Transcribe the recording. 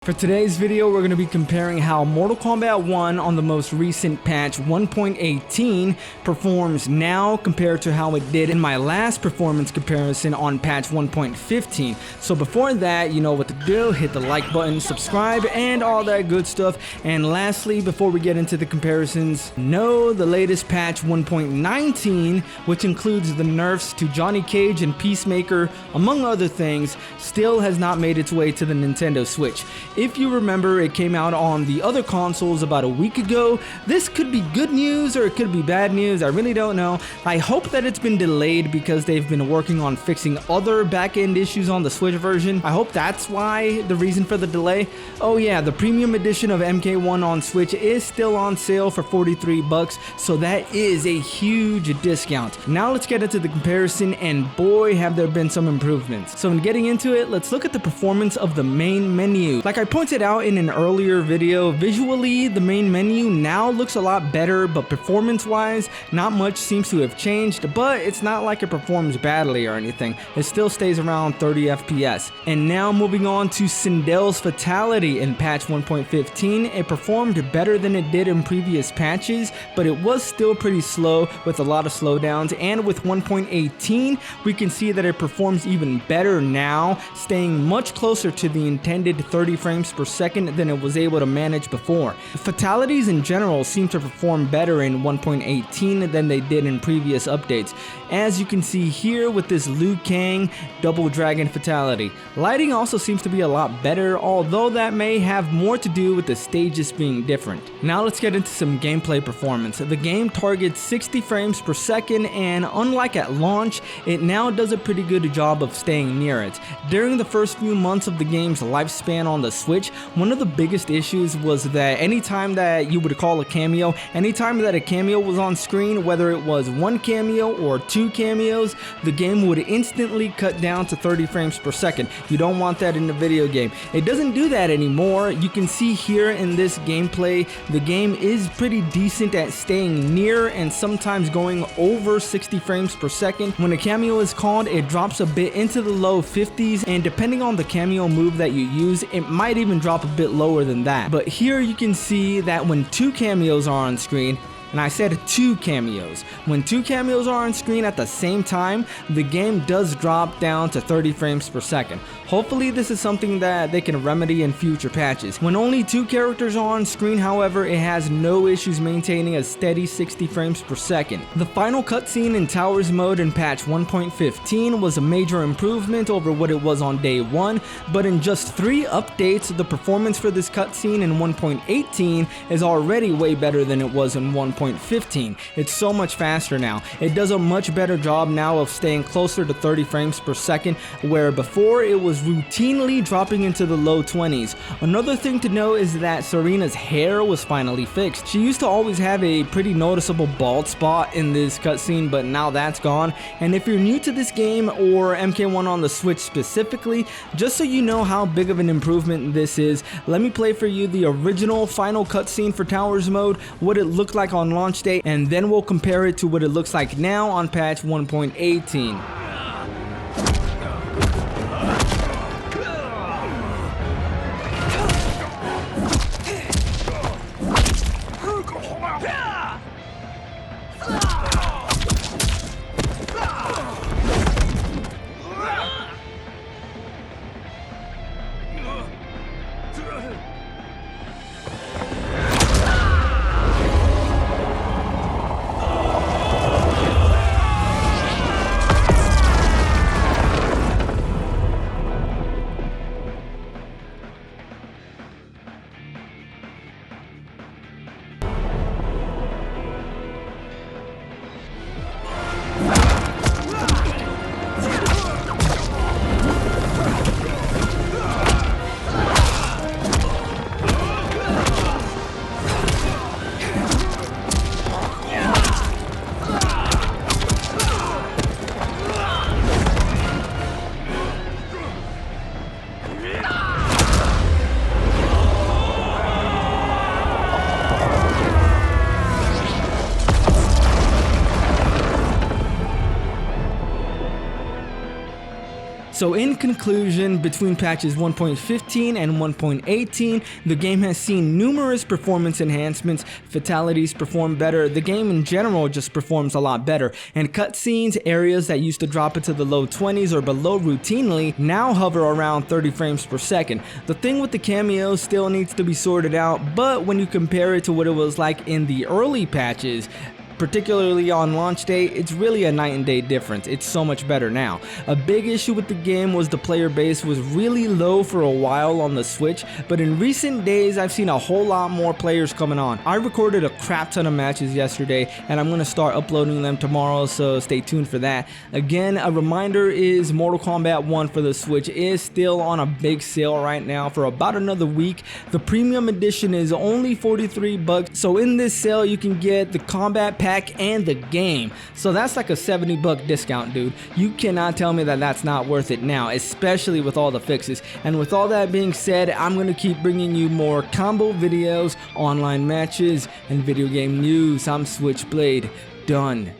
For today's video, we're going to be comparing how Mortal Kombat 1 on the most recent patch 1.18 performs now compared to how it did in my last performance comparison on patch 1.15. So before that, you know what to do, hit the like button, subscribe, and all that good stuff. And lastly, before we get into the comparisons, know the latest patch 1.19, which includes the nerfs to Johnny Cage and Peacemaker, among other things, still has not made its way to the Nintendo Switch. If you remember, it came out on the other consoles about a week ago. This could be good news or it could be bad news. I really don't know. I hope that it's been delayed because they've been working on fixing other back-end issues on the Switch version. I hope that's why the reason for the delay. Oh yeah, the premium edition of MK1 on Switch is still on sale for 43 bucks, so that is a huge discount. Now let's get into the comparison, and boy have there been some improvements. So in getting into it, let's look at the performance of the main menu. Like I pointed out in an earlier video, visually the main menu now looks a lot better, but performance wise not much seems to have changed, but it's not like it performs badly or anything. It still stays around 30 FPS. And now moving on to Sindel's Fatality in patch 1.15, it performed better than it did in previous patches, but it was still pretty slow with a lot of slowdowns, and with 1.18 we can see that it performs even better now, staying much closer to the intended 30 frames per second than it was able to manage before. Fatalities in general seem to perform better in 1.18 than they did in previous updates, as you can see here with this Liu Kang Double Dragon Fatality. Lighting also seems to be a lot better, although that may have more to do with the stages being different. Now let's get into some gameplay performance. The game targets 60 frames per second, and unlike at launch, it now does a pretty good job of staying near it. During the first few months of the game's lifespan on the Switch, one of the biggest issues was that anytime that you would call a cameo, anytime that a cameo was on screen, whether it was one cameo or two cameos, the game would instantly cut down to 30 frames per second. You don't want that in the video game. It doesn't do that anymore. You can see here in this gameplay, the game is pretty decent at staying near and sometimes going over 60 frames per second. When a cameo is called, it drops a bit into the low 50s, and depending on the cameo move that you use, it might even drop a bit lower than that. But here you can see that when two cameos are on screen, and I said two cameos, when two cameos are on screen at the same time, the game does drop down to 30 frames per second. Hopefully this is something that they can remedy in future patches. When only two characters are on screen, however, it has no issues maintaining a steady 60 frames per second. The final cutscene in Towers mode in patch 1.15 was a major improvement over what it was on day one, but in just 3 updates, the performance for this cutscene in 1.18 is already way better than it was in 1.15. It's so much faster now. It does a much better job now of staying closer to 30 frames per second, where before it was routinely dropping into the low 20s. Another thing to know is that Serena's hair was finally fixed. She used to always have a pretty noticeable bald spot in this cutscene, but now that's gone. And if you're new to this game or MK1 on the Switch specifically, just so you know how big of an improvement this is, let me play for you the original final cutscene for Towers mode, what it looked like on launch day, and then we'll compare it to what it looks like now on patch 1.18. So in conclusion, between patches 1.15 and 1.18, the game has seen numerous performance enhancements, fatalities perform better, the game in general just performs a lot better, and cutscenes, areas that used to drop into the low 20s or below routinely, now hover around 30 frames per second. The thing with the cameos still needs to be sorted out, but when you compare it to what it was like in the early patches, particularly on launch day, it's really a night and day difference. It's so much better now. A big issue with the game was the player base was really low for a while on the Switch, but in recent days I've seen a whole lot more players coming on. I recorded a crap ton of matches yesterday and I'm going to start uploading them tomorrow, so stay tuned for that. Again, a reminder is Mortal Kombat 1 for the Switch is still on a big sale right now for about another week. The premium edition is only $43, so in this sale you can get the combat pack and the game, so that's like a $70 discount, dude. You cannot tell me that that's not worth it now, especially with all the fixes. And with all that being said, I'm gonna keep bringing you more combo videos, online matches, and video game news. I'm SwitchPlayed. Done.